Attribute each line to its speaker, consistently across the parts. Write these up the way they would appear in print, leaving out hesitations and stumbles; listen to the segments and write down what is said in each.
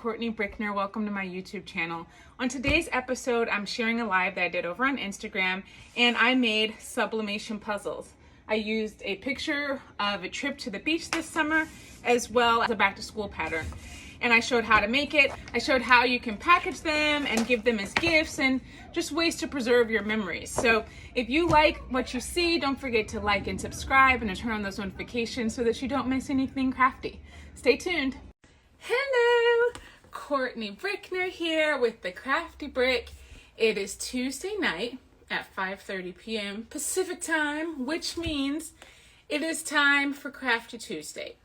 Speaker 1: Courtney Brickner. Welcome to my YouTube channel. On today's episode, I'm sharing a live that I did over on Instagram, and I made sublimation puzzles. I used a picture of a trip to the beach this summer, as well as a back to school pattern. And I showed how to make it. I showed how you can package them and give them as gifts and just ways to preserve your memories. So if you like what you see, don't forget to like and subscribe and to turn on those notifications so that you don't miss anything crafty. Stay tuned. Hello, Courtney Brickner here with the Crafty Brick. It is Tuesday night at 5:30 p.m. Pacific time, which means it is time for Crafty Tuesday.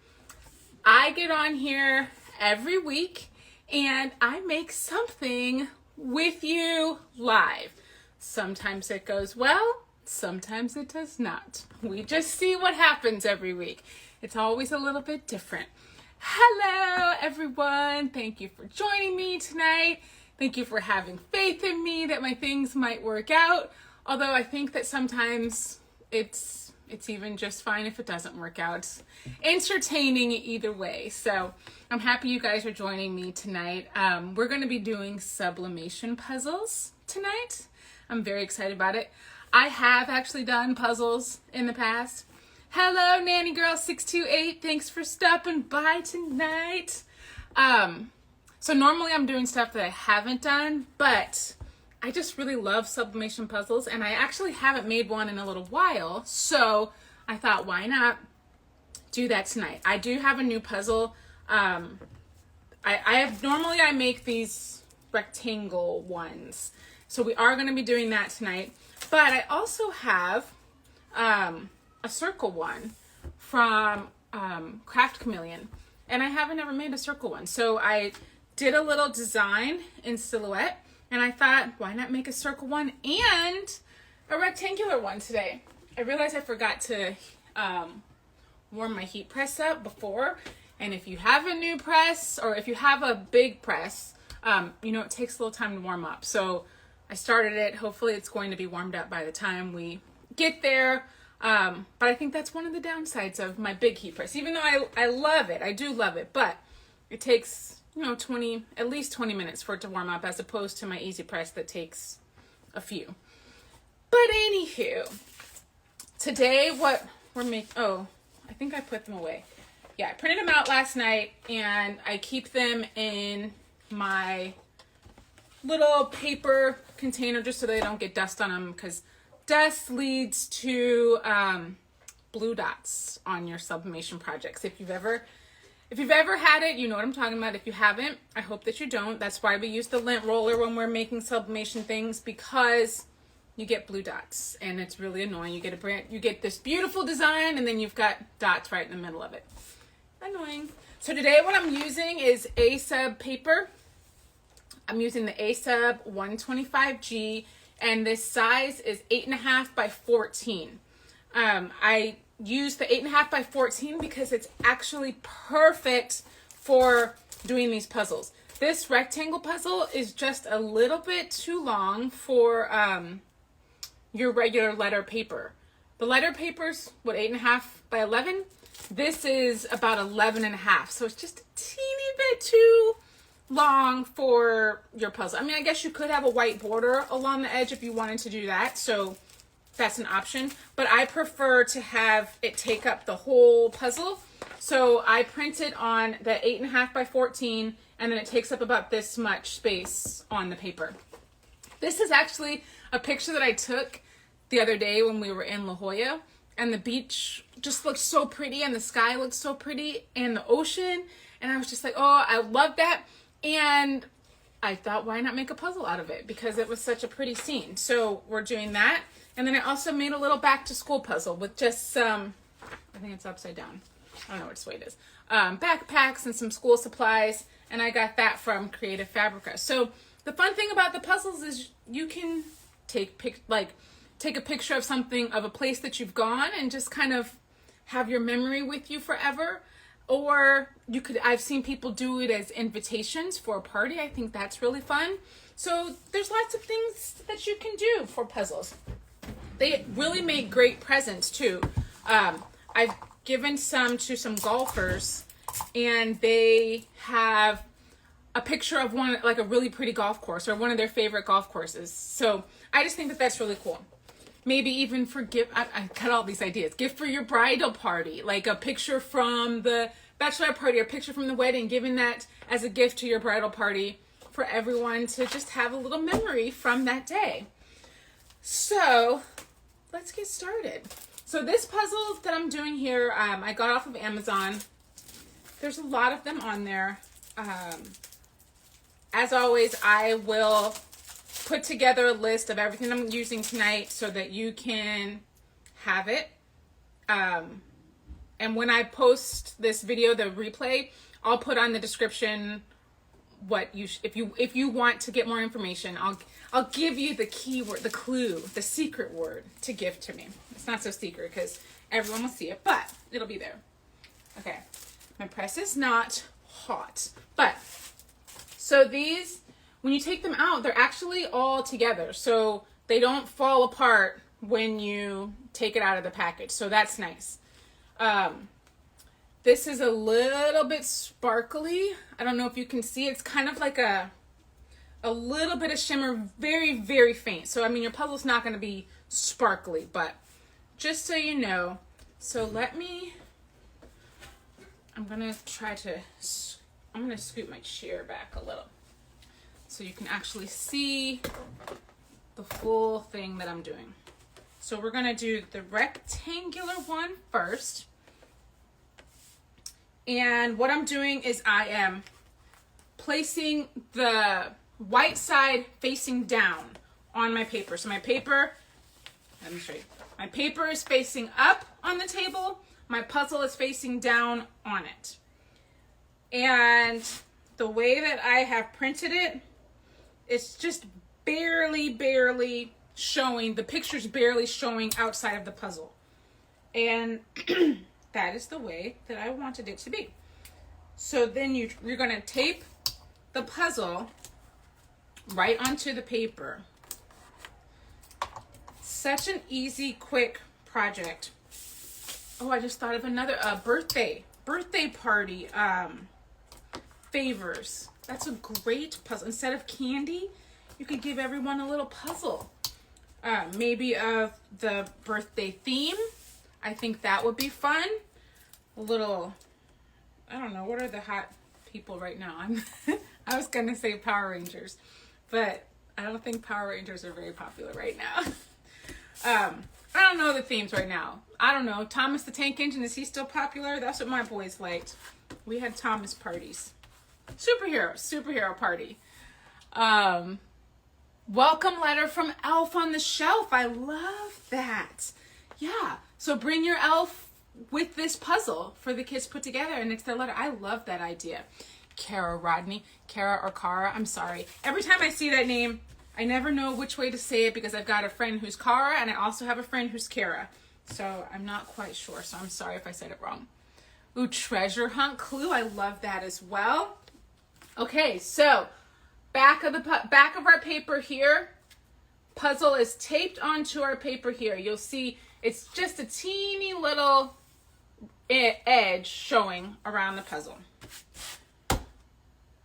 Speaker 1: I get on here every week and I make something with you live. Sometimes it goes well, sometimes it does not. We just see what happens every week. It's always a little bit different. Hello everyone, thank you for joining me tonight. Thank you for having faith in me that my things might work out. Although I think that sometimes it's even just fine if it doesn't work out. It's entertaining either way. So I'm happy you guys are joining me tonight. We're going to be doing sublimation puzzles tonight. I'm very excited about it. I have actually done puzzles in the past. Hello, Nanny Girl 628. Thanks for stopping by tonight. So normally I'm doing stuff that I haven't done, but I just really love sublimation puzzles, and I actually haven't made one in a little while, so I thought, why not do that tonight? I do have a new puzzle. Normally I make these rectangle ones, so we are going to be doing that tonight, but I also have a circle one from Craft Chameleon, and I haven't ever made a circle one, so I did a little design in Silhouette. And I thought, why not make a circle one and a rectangular one today? I realized I forgot to warm my heat press up before. And if you have a new press, or if you have a big press, it takes a little time to warm up. So I started it. Hopefully it's going to be warmed up by the time we get there. But I think that's one of the downsides of my big heat press. Even though I love it, I do love it, but it takes at least 20 minutes for it to warm up, as opposed to my easy press that takes a few. But anywho, today what we're making, I think I put them away. Yeah, I printed them out last night and I keep them in my little paper container just so they don't get dust on them, because dust leads to blue dots on your sublimation projects. If you've ever had it, you know what I'm talking about. If you haven't, I hope that you don't. That's why we use the lint roller when we're making sublimation things, because you get blue dots and it's really annoying. You get this beautiful design and then you've got dots right in the middle of it. Annoying. So today what I'm using is A-Sub paper. I'm using the A-Sub 125G, and this size is 8.5 by 14. I use the 8.5 by 14 because it's actually perfect for doing these puzzles. This rectangle puzzle is just a little bit too long for your regular letter paper. The letter paper's 8.5 by 11. This is about 11.5, so it's just a teeny bit too long for your puzzle. I mean, I guess you could have a white border along the edge if you wanted to do that, so that's an option, but I prefer to have it take up the whole puzzle. So I printed on the 8.5 by 14, and then it takes up about this much space on the paper. This is actually a picture that I took the other day when we were in La Jolla, and the beach just looked so pretty, and the sky looked so pretty, and the ocean, and I was just like, oh, I love that. And I thought, why not make a puzzle out of it? Because it was such a pretty scene. So we're doing that. And then I also made a little back to school puzzle with just some, I think it's upside down. I don't know which way it is. Backpacks and some school supplies. And I got that from Creative Fabrica. So the fun thing about the puzzles is you can take a picture of something, of a place that you've gone, and just kind of have your memory with you forever. Or I've seen people do it as invitations for a party. I think that's really fun. So there's lots of things that you can do for puzzles. They really make great presents too. I've given some to some golfers, and they have a picture of one, like a really pretty golf course or one of their favorite golf courses. So I just think that that's really cool. Maybe even for gift, I got all these ideas. Gift for your bridal party, like a picture from the bachelorette party or a picture from the wedding, giving that as a gift to your bridal party for everyone to just have a little memory from that day. So let's get started. So this puzzle that I'm doing here, I got off of Amazon. There's a lot of them on there. As always, I will put together a list of everything I'm using tonight so that you can have it. And when I post this video, the replay, I'll put on the description what you if you want to get more information. I'll give you the keyword, the clue, the secret word to give to me. It's not so secret because everyone will see it, but it'll be there. Okay, my press is not hot, but so these, when you take them out, they're actually all together, so they don't fall apart when you take it out of the package. So that's nice. This is a little bit sparkly. I don't know if you can see. It's kind of like a little bit of shimmer, very, very faint. So, I mean, your puzzle's not going to be sparkly, but just so you know. So I'm going to scoot my chair back a little so you can actually see the full thing that I'm doing. So we're going to do the rectangular one first. And what I'm doing is I am placing the white side facing down on my paper. So my paper, let me show you. My paper is facing up on the table. My puzzle is facing down on it. And the way that I have printed it, it's just barely showing, the picture's barely showing outside of the puzzle. And that is the way that I wanted it to be. So then you're going to tape the puzzle right onto the paper. Such an easy, quick project. Oh, I just thought of another birthday party favors. That's a great puzzle. Instead of candy, you could give everyone a little puzzle. Maybe of the birthday theme. I think that would be fun. A little, I don't know, what are the hot people right now? I was gonna say Power Rangers, but I don't think Power Rangers are very popular right now. I don't know the themes right now. I don't know. Thomas the Tank Engine, is he still popular? That's what my boys liked. We had Thomas parties. Superhero party. Welcome letter from Elf on the Shelf. I love that. Yeah. So bring your elf with this puzzle for the kids put together, and it's their letter. I love that idea. Kara Rodney, Kara or Kara, I'm sorry. Every time I see that name, I never know which way to say it because I've got a friend who's Kara and I also have a friend who's Kara. So I'm not quite sure, so I'm sorry if I said it wrong. Ooh, treasure hunt clue. I love that as well. Okay, so back of our paper here. Puzzle is taped onto our paper here. You'll see it's just a teeny little edge showing around the puzzle.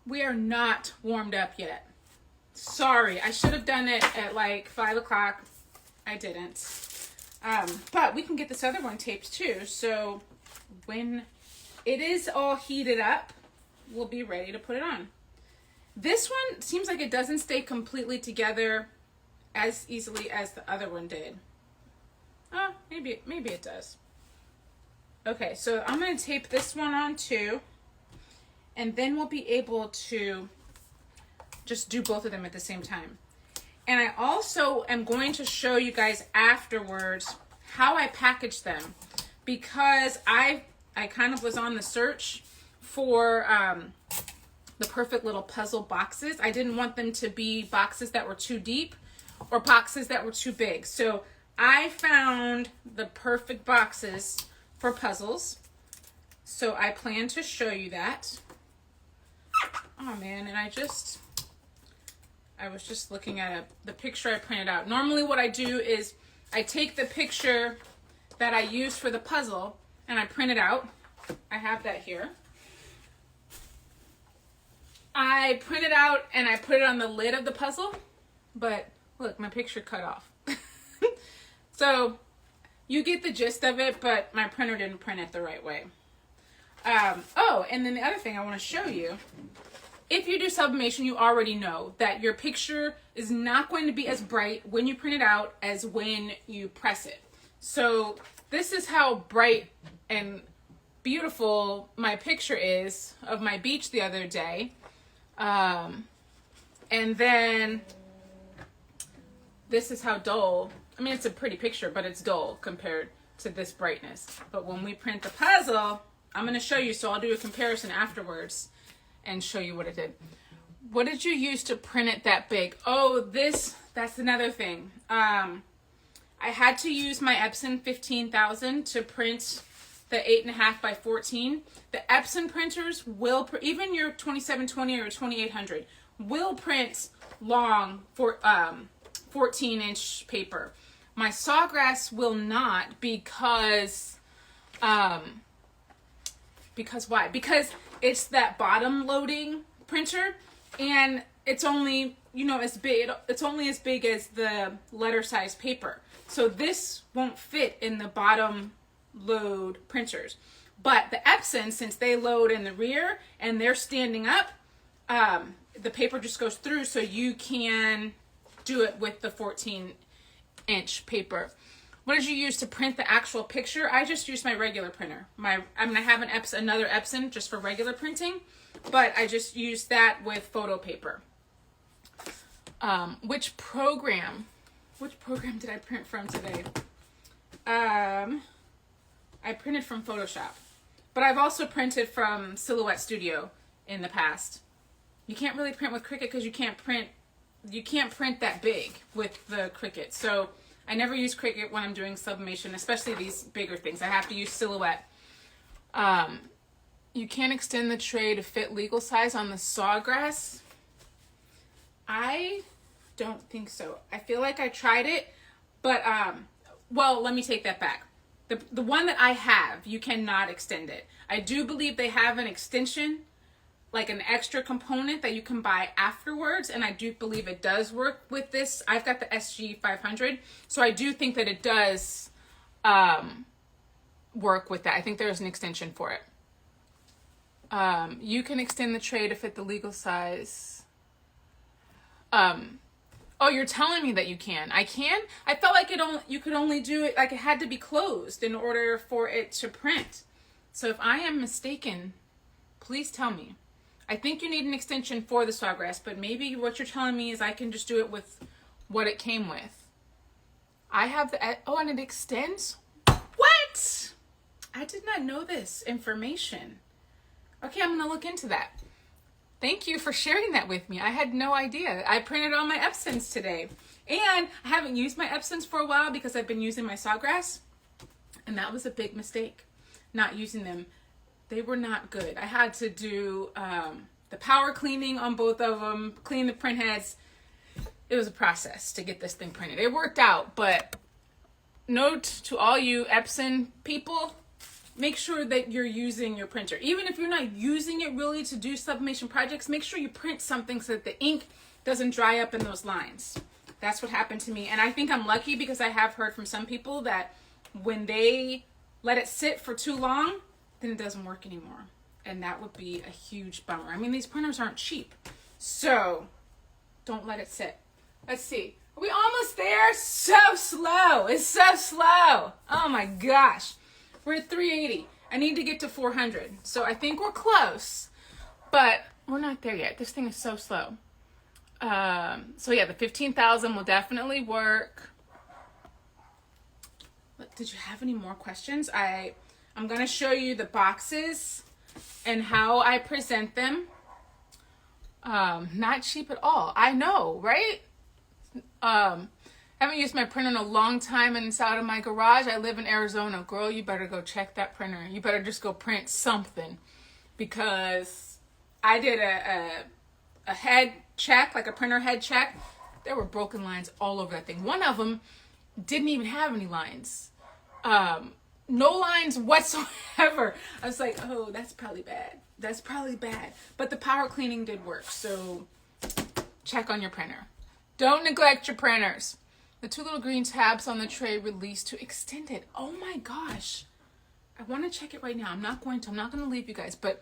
Speaker 1: We are not warmed up yet. Sorry, I should have done it at like 5 o'clock. I didn't. But we can get this other one taped too. So when it is all heated up, we'll be ready to put it on. This one seems like it doesn't stay completely together as easily as the other one did. Oh, maybe it does. Okay, so I'm going to tape this one on too. And then we'll be able to just do both of them at the same time. And I also am going to show you guys afterwards how I package them, because I kind of was on the search for the perfect little puzzle boxes. I didn't want them to be boxes that were too deep or boxes that were too big. So I found the perfect boxes for puzzles. So I plan to show you that. Oh man, and I was just looking at the picture I printed out. Normally what I do is I take the picture that I used for the puzzle and I print it out. I have that here. I print it out and I put it on the lid of the puzzle, but look, my picture cut off. So you get the gist of it, but my printer didn't print it the right way. Oh, and then the other thing I want to show you, if you do sublimation, you already know that your picture is not going to be as bright when you print it out as when you press it. So this is how bright and beautiful my picture is of my beach the other day. And then this is how dull, I mean, it's a pretty picture, but it's dull compared to this brightness. But when we print the puzzle, I'm going to show you, so I'll do a comparison afterwards and show you what it did. What did you use to print it that big? Oh, that's another thing. I had to use my Epson 15,000 to print the 8.5 by 14. The Epson printers will, even your 2720 or 2800, will print long for 14-inch paper. My Sawgrass will not because why? Because it's that bottom loading printer, and it's only, you know, as big, it's only as big as the letter size paper. So this won't fit in the bottom load printers. But the Epson, since they load in the rear and they're standing up, the paper just goes through, so you can do it with the 14-inch paper. What did you use to print the actual picture? I just used my regular printer. I have another Epson just for regular printing, but I just used that with photo paper. Which program did I print from today? I printed from Photoshop, but I've also printed from Silhouette Studio in the past. You can't really print with Cricut because you can't print that big with the Cricut. So I never use Cricut when I'm doing sublimation, especially these bigger things. I have to use Silhouette. You can't extend the tray to fit legal size on the Sawgrass. I don't think so. I feel like I tried it, but well, let me take that back. The one that I have, you cannot extend it. I do believe they have an extension, like an extra component that you can buy afterwards, and I do believe it does work with this. I've got the SG 500, so I do think that it does work with that. I think there's an extension for it. You can extend the tray to fit the legal size. Oh, you're telling me that you can. I can? I felt like you could only do it, like it had to be closed in order for it to print. So if I am mistaken, please tell me. I think you need an extension for the Sawgrass, but maybe what you're telling me is I can just do it with what it came with. I have the, oh, and it extends? What? I did not know this information. Okay, I'm gonna look into that. Thank you for sharing that with me. I had no idea. I printed on my Epsons today. And I haven't used my Epsons for a while because I've been using my Sawgrass. And that was a big mistake, not using them. They were not good. I had to do the power cleaning on both of them, clean the print heads. It was a process to get this thing printed. It worked out, but note to all you Epson people, make sure that you're using your printer. Even if you're not using it really to do sublimation projects, make sure you print something so that the ink doesn't dry up in those lines. That's what happened to me. And I think I'm lucky because I have heard from some people that when they let it sit for too long, then it doesn't work anymore. And that would be a huge bummer. I mean, these printers aren't cheap. So don't let it sit. Let's see. Are we almost there? So slow. It's so slow. Oh my gosh. We're at 380. I need to get to 400. So I think we're close, but we're not there yet. This thing is so slow. So yeah, the 15,000 will definitely work. Did you have any more questions? I'm going to show you the boxes and how I present them. Not cheap at all. I know, right? Haven't used my printer in a long time and it's out of my garage. I live in Arizona. Girl, you better go check that printer. You better just go print something, because I did a head check, like a printer head check. There were broken lines all over that thing. One of them didn't even have any lines. No lines whatsoever. I was like, oh, that's probably bad. That's probably bad. But the power cleaning did work, so check on your printer. Don't neglect your printers. The 2 little green tabs on the tray release to extend it. Oh my gosh. I want to check it right now. I'm not going to leave you guys, but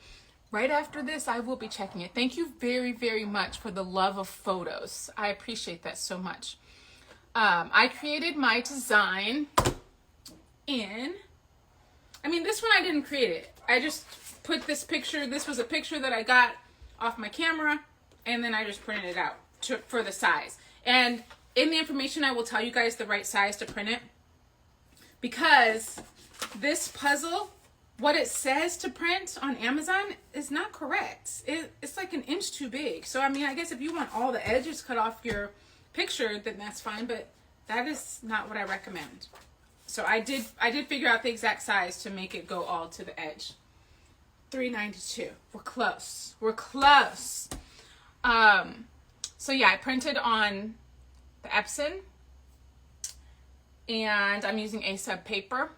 Speaker 1: right after this, I will be checking it. Thank you very, very much for the love of photos. I appreciate that so much. I created my design this one I didn't create it. I just put this picture. This was a picture that I got off my camera, and then I just printed it out for the size. And in the information, I will tell you guys the right size to print it, because this puzzle, what it says to print on Amazon is not correct. It's like an inch too big. So, I guess if you want all the edges cut off your picture, then that's fine, but that is not what I recommend. So I did figure out the exact size to make it go all to the edge. 392. We're close. We're close. So yeah, I printed on the Epson, and I'm using A-sub paper.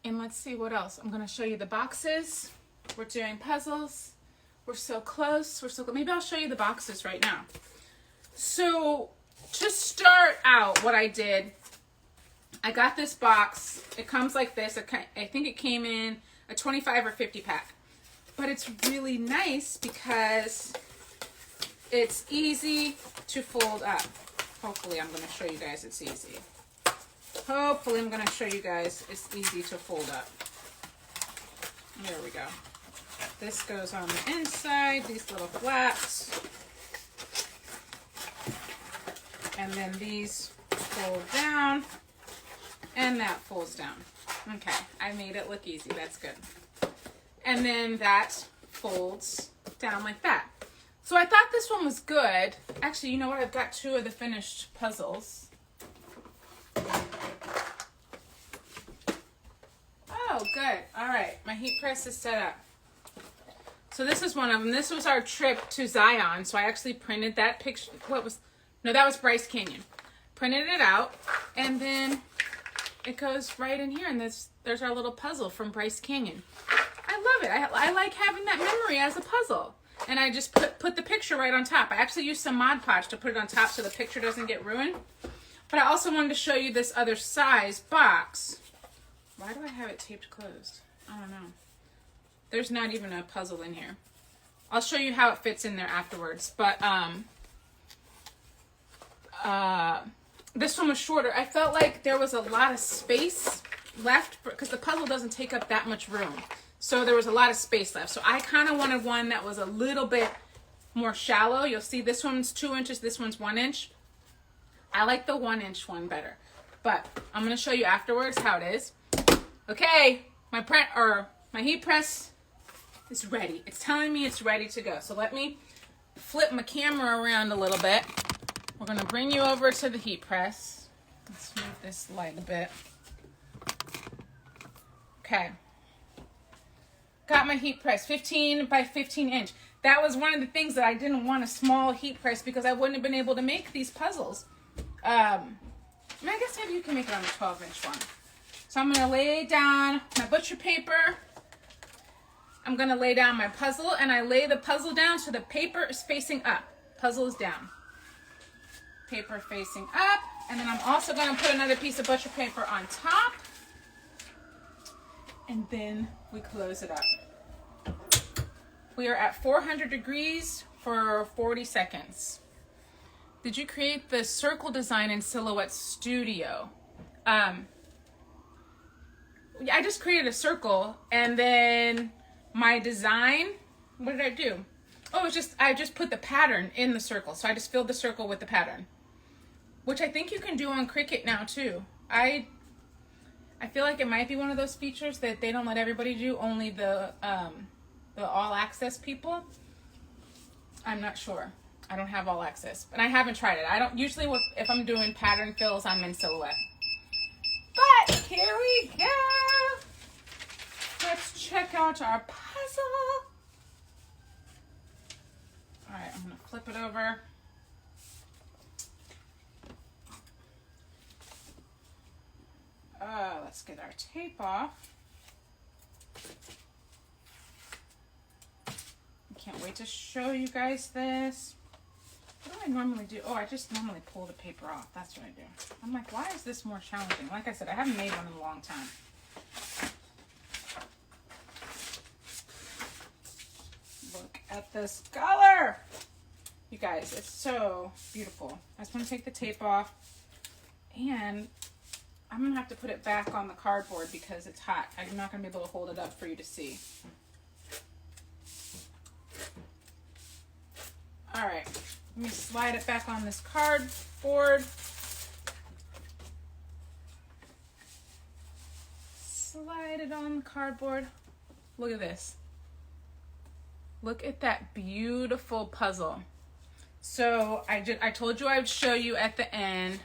Speaker 1: And let's see what else. I'm going to show you the boxes. We're doing puzzles. We're so close. Maybe I'll show you the boxes right now. So to start out, what I did, I got this box. It comes like this. I think it came in a 25 or 50 pack. But it's really nice because it's easy to fold up. Hopefully I'm going to show you guys it's easy. Hopefully I'm going to show you guys it's easy to fold up. There we go. This goes on the inside, these little flaps. And then these fold down. And that folds down. Okay, I made it look easy. That's good. And then that folds down like that. So I thought this one was good. Actually, you know what? I've got 2 of the finished puzzles. Oh, good. All right, my heat press is set up. So this is one of them. This was our trip to Zion. So I actually printed that picture. That was Bryce Canyon. Printed it out, and then it goes right in here, and there's our little puzzle from Bryce Canyon. I love it. I like having that memory as a puzzle. And I just put the picture right on top. I actually used some Mod Podge to put it on top so the picture doesn't get ruined. But I also wanted to show you this other size box. Why do I have it taped closed? I don't know. There's not even a puzzle in here. I'll show you how it fits in there afterwards. But this one was shorter. I felt like there was a lot of space left because the puzzle doesn't take up that much room. So there was a lot of space left. So I kind of wanted one that was a little bit more shallow. You'll see this one's 2 inches, this one's 1 inch. I like the 1 inch one better. But I'm going to show you afterwards how it is. Okay, my heat press is ready. It's telling me it's ready to go. So let me flip my camera around a little bit. We're going to bring you over to the heat press. Let's move this light a bit. Okay. Got my heat press, 15 by 15 inch. That was one of the things that I didn't want a small heat press because I wouldn't have been able to make these puzzles. I guess maybe you can make it on a 12-inch one. So I'm going to lay down my butcher paper. I'm going to lay down my puzzle, and I lay the puzzle down so the paper is facing up. Puzzle is down. Paper facing up. And then I'm also going to put another piece of butcher paper on top. And then we close it up. We are at 400 degrees for 40 seconds. Did you create the circle design in Silhouette Studio? I just created a circle, and then my design, what did I do? Oh, I just put the pattern in the circle. So I just filled the circle with the pattern, which I think you can do on Cricut now too. I feel like it might be one of those features that they don't let everybody do, only the all access people. I'm not sure. I don't have all access, but I haven't tried it. I don't usually, if I'm doing pattern fills, I'm in Silhouette. But here we go. Let's check out our puzzle. All right, I'm gonna flip it over. Let's get our tape off. can't wait to show you guys this. What do I normally do? Oh, I just normally pull the paper off. That's what I do. I'm like, why is this more challenging? Like I said, I haven't made one in a long time. Look at this color. You guys, it's so beautiful. I just want to take the tape off, and I'm going to have to put it back on the cardboard because it's hot. I'm not going to be able to hold it up for you to see. All right, let me slide it back on this cardboard. Slide it on the cardboard. Look at this. Look at that beautiful puzzle. So I told you I would show you at the end.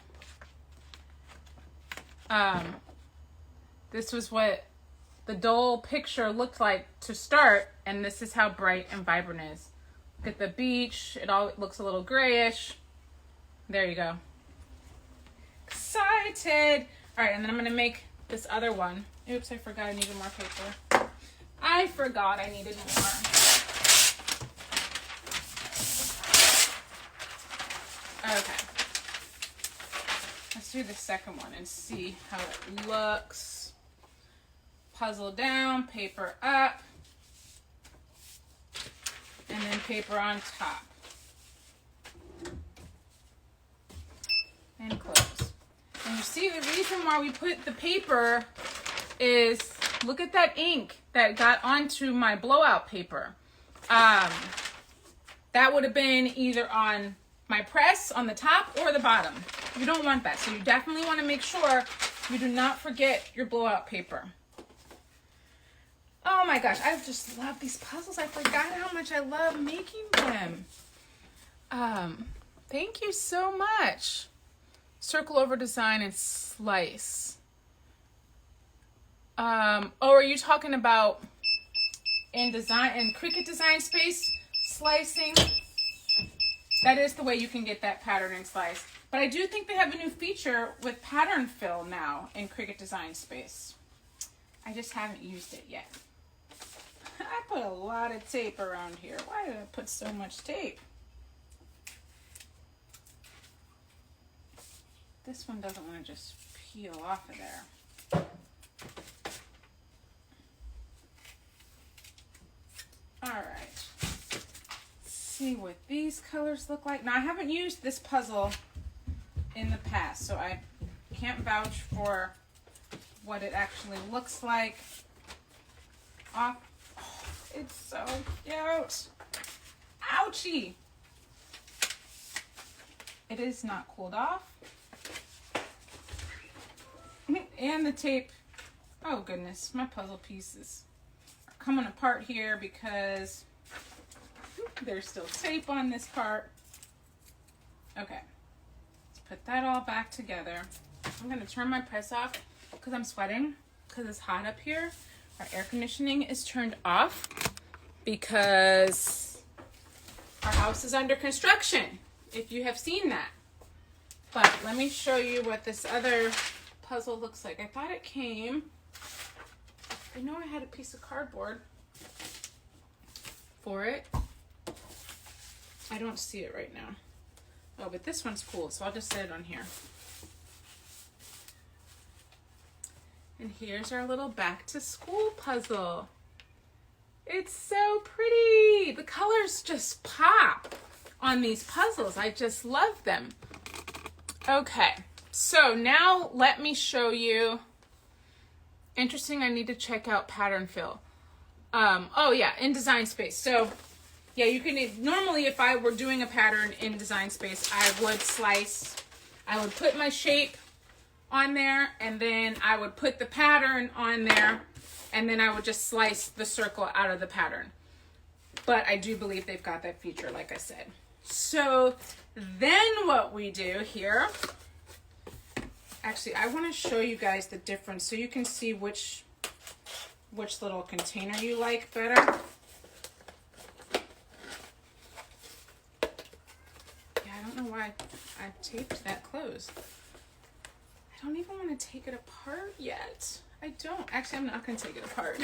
Speaker 1: This was what the dull picture looked like to start, and this is how bright and vibrant it is. Look at the beach. It all looks a little grayish. There you go. Excited. All right, and then I'm going to make this other one. Oops, I forgot I needed more paper. I forgot I needed more. Okay. Let's do the second one and see how it looks. Puzzle down, paper up. And then paper on top. And close. And you see the reason why we put the paper is, look at that ink that got onto my blowout paper. That would have been either on my press on the top or the bottom. You don't want that. So you definitely want to make sure you do not forget your blowout paper. Oh my gosh, I just love these puzzles. I forgot how much I love making them. Thank you so much. Circle over design and slice. Oh, are you talking about in Cricut Design Space slicing? That is the way you can get that pattern and slice. But I do think they have a new feature with pattern fill now in Cricut Design Space. I just haven't used it yet. I put a lot of tape around here. Why did I put so much tape? This one doesn't want to just peel off of there. All right. Let's see what these colors look like. Now, I haven't used this puzzle in the past, so I can't vouch for what it actually looks like. Oh, it's so cute. Ouchie. It is not cooled off. And the tape, oh goodness, my puzzle pieces are coming apart here because there's still tape on this part. Okay, let's put that all back together. I'm gonna turn my press off because I'm sweating because it's hot up here. Our air conditioning is turned off because our house is under construction, if you have seen that. But let me show you what this other puzzle looks like. I thought it came, I know I had a piece of cardboard for it. I don't see it right now. Oh, but this one's cool, so I'll just set it on here. And here's our little back to school puzzle. It's so pretty. The colors just pop on these puzzles. I just love them. Okay, so now let me show you. Interesting, I need to check out pattern fill. Oh yeah, in Design Space. So yeah, you can, normally if I were doing a pattern in Design Space, I would slice, I would put my shape on there, and then I would put the pattern on there, and then I would just slice the circle out of the pattern. But I do believe they've got that feature, like I said. So then what we do here, actually I want to show you guys the difference so you can see which little container you like better. Yeah, I don't know why I taped that closed. I don't even want to take it apart yet. I don't. Actually, I'm not going to take it apart.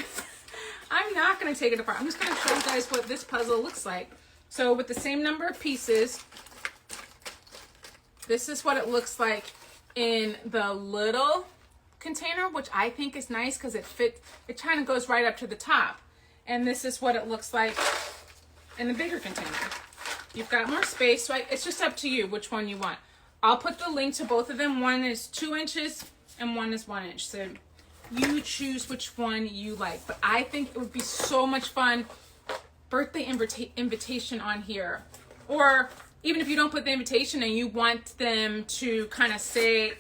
Speaker 1: I'm not going to take it apart. I'm just going to show you guys what this puzzle looks like. So with the same number of pieces, this is what it looks like in the little container, which I think is nice because it kind of goes right up to the top. And this is what it looks like in the bigger container. You've got more space, so it's just up to you which one you want. I'll put the link to both of them. One is 2 inches and one is 1 inch. So you choose which one you like. But I think it would be so much fun, birthday invitation on here. Or even if you don't put the invitation and you want them to kind of say,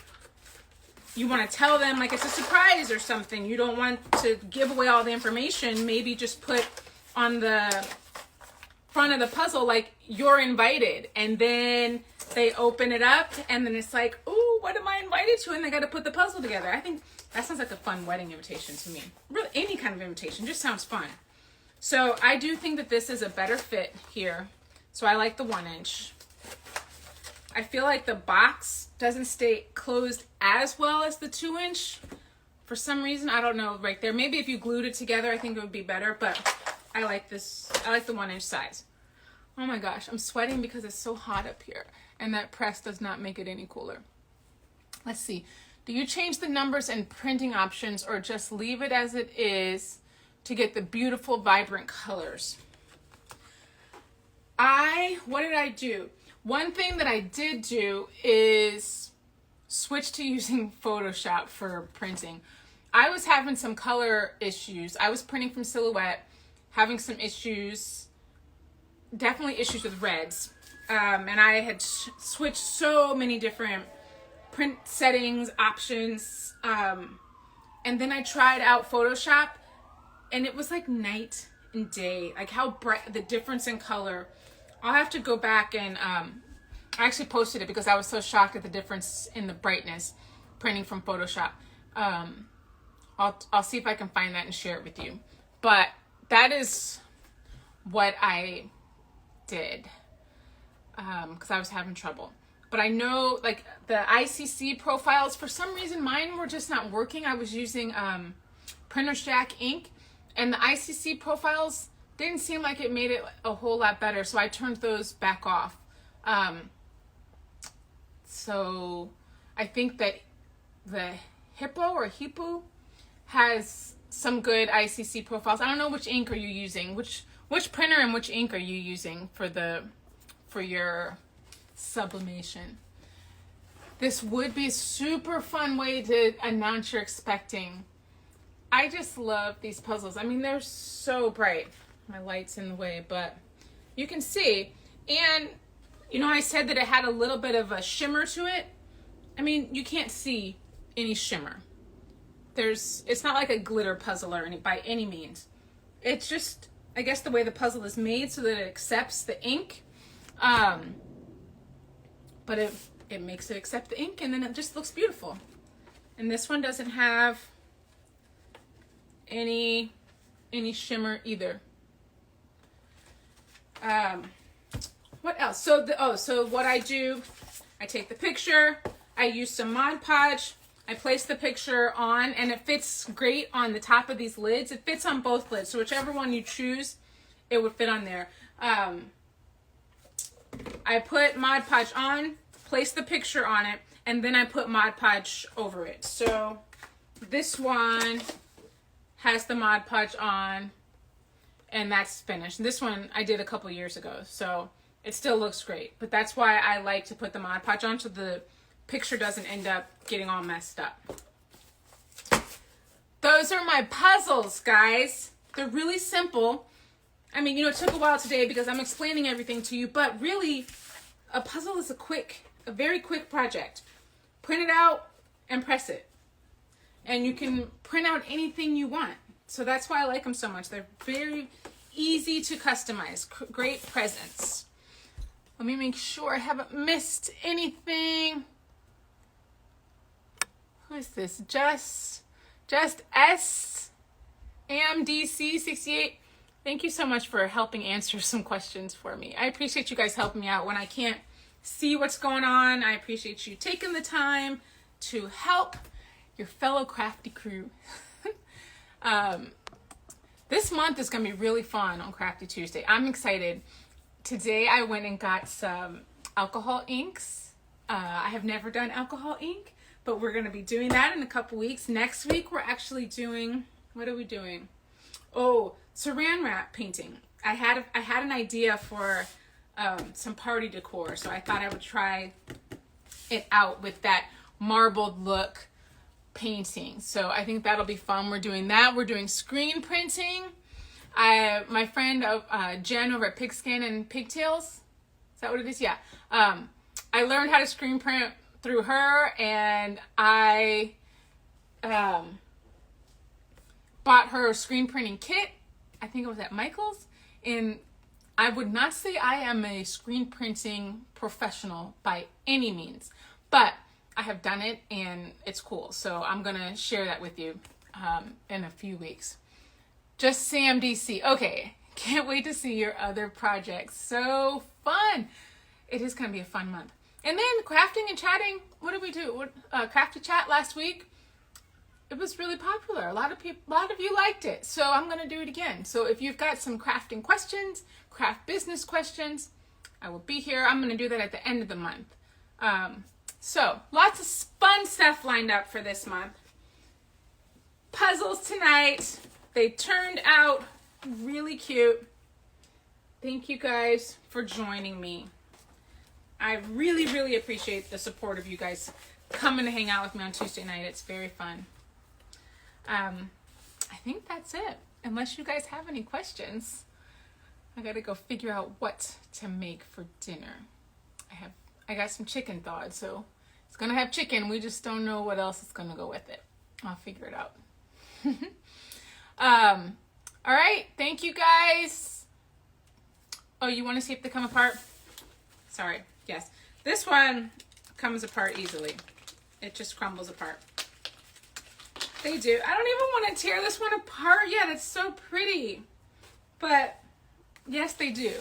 Speaker 1: you want to tell them like it's a surprise or something, you don't want to give away all the information, maybe just put on the front of the puzzle like you're invited, and then they open it up and then it's like, ooh, what am I invited to? And they got to put the puzzle together. I think that sounds like a fun wedding invitation to me. Really, any kind of invitation just sounds fun. So I do think that this is a better fit here. So I like the 1 inch. I feel like the box doesn't stay closed as well as the 2 inch. For some reason, I don't know, right there. Maybe if you glued it together, I think it would be better, but I like this. I like the 1 inch size. Oh my gosh, I'm sweating because it's so hot up here, and that press does not make it any cooler. Let's see. Do you change the numbers and printing options or just leave it as it is to get the beautiful, vibrant colors? What did I do? One thing that I did do is switch to using Photoshop for printing. I was having some color issues. I was printing from Silhouette, having some issues, definitely issues with reds. And I had switched so many different print settings, options. And then I tried out Photoshop, and it was like night and day, like how bright, the difference in color. I'll have to go back and I actually posted it because I was so shocked at the difference in the brightness printing from Photoshop. I'll see if I can find that and share it with you. But that is what I did because I was having trouble. But I know like the ICC profiles, for some reason mine were just not working. I was using Printer's Jack ink, and the ICC profiles didn't seem like it made it a whole lot better, so I turned those back off. So I think that the Hippo has some good ICC profiles. I don't know which ink are you using, which printer and which ink are you using for your sublimation. This would be a super fun way to announce you're expecting. I just love these puzzles. I mean, they're so bright. My light's in the way, but you can see. And, you know, I said that it had a little bit of a shimmer to it. I mean, you can't see any shimmer. It's not like a glitter puzzle or by any means. It's just, I guess, the way the puzzle is made so that it accepts the ink. But it makes it accept the ink, and then it just looks beautiful. And this one doesn't have any shimmer either. What else? So what I do, I take the picture, I use some Mod Podge, I place the picture on, and it fits great on the top of these lids. It fits on both lids, so whichever one you choose, it would fit on there. I put Mod Podge on, place the picture on it, and then I put Mod Podge over it. So this one has the Mod Podge on, and that's finished. This one I did a couple years ago, so it still looks great. But that's why I like to put the Mod Podge on, so the picture doesn't end up getting all messed up. Those are my puzzles, guys. They're really simple. I mean, you know, it took a while today because I'm explaining everything to you, but really, a puzzle is a very quick project. Print it out and press it. And you can print out anything you want. So that's why I like them so much. They're very easy to customize. Great presents. Let me make sure I haven't missed anything. Who is this? Just SAMDC68. Thank you so much for helping answer some questions for me. I appreciate you guys helping me out when I can't see what's going on. I appreciate you taking the time to help. your fellow crafty crew. This month is going to be really fun on Crafty Tuesday. I'm excited. Today I went and got some alcohol inks. I have never done alcohol ink, but we're going to be doing that in a couple weeks. Next week we're actually doing, what are we doing? Oh, saran wrap painting. I had an idea for some party decor, so I thought I would try it out with that marbled look painting. So I think that'll be fun. We're doing that. We're doing screen printing. My friend Jen over at Pigskin and Pigtails, is that what it is? Yeah. I learned how to screen print through her, and I bought her a screen printing kit. I think it was at Michael's. And I would not say I am a screen printing professional by any means, but I have done it and it's cool. So I'm going to share that with you in a few weeks. Just Sam DC. Okay. Can't wait to see your other projects. So fun. It is going to be a fun month. And then crafting and chatting. What did we do? Crafty chat last week. It was really popular. A lot of you liked it. So I'm going to do it again. So if you've got some crafting questions, craft business questions, I will be here. I'm going to do that at the end of the month. So lots of fun stuff lined up for this month. Puzzles tonight. They turned out really cute. Thank you guys for joining me. I really, really appreciate the support of you guys coming to hang out with me on Tuesday night. It's very fun. I think that's it. Unless you guys have any questions, I gotta go figure out what to make for dinner. I got some chicken thawed, so it's gonna have chicken. We just don't know what else is gonna go with it. I'll figure it out. All right. Thank you guys. Oh, you want to see if they come apart? Sorry. Yes. This one comes apart easily. It just crumbles apart. They do. I don't even want to tear this one apart yet. It's so pretty. But yes, they do.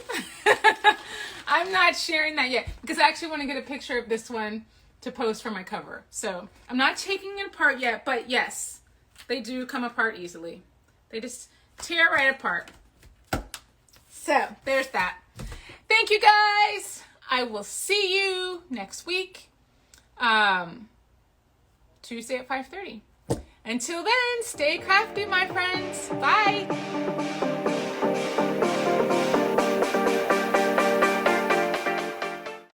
Speaker 1: I'm not sharing that yet because I actually want to get a picture of this one to post for my cover. So I'm not taking it apart yet, but yes, they do come apart easily. They just tear right apart. So there's that. Thank you guys. I will see you next week. Tuesday at 5:30. Until then, stay crafty, my friends. Bye.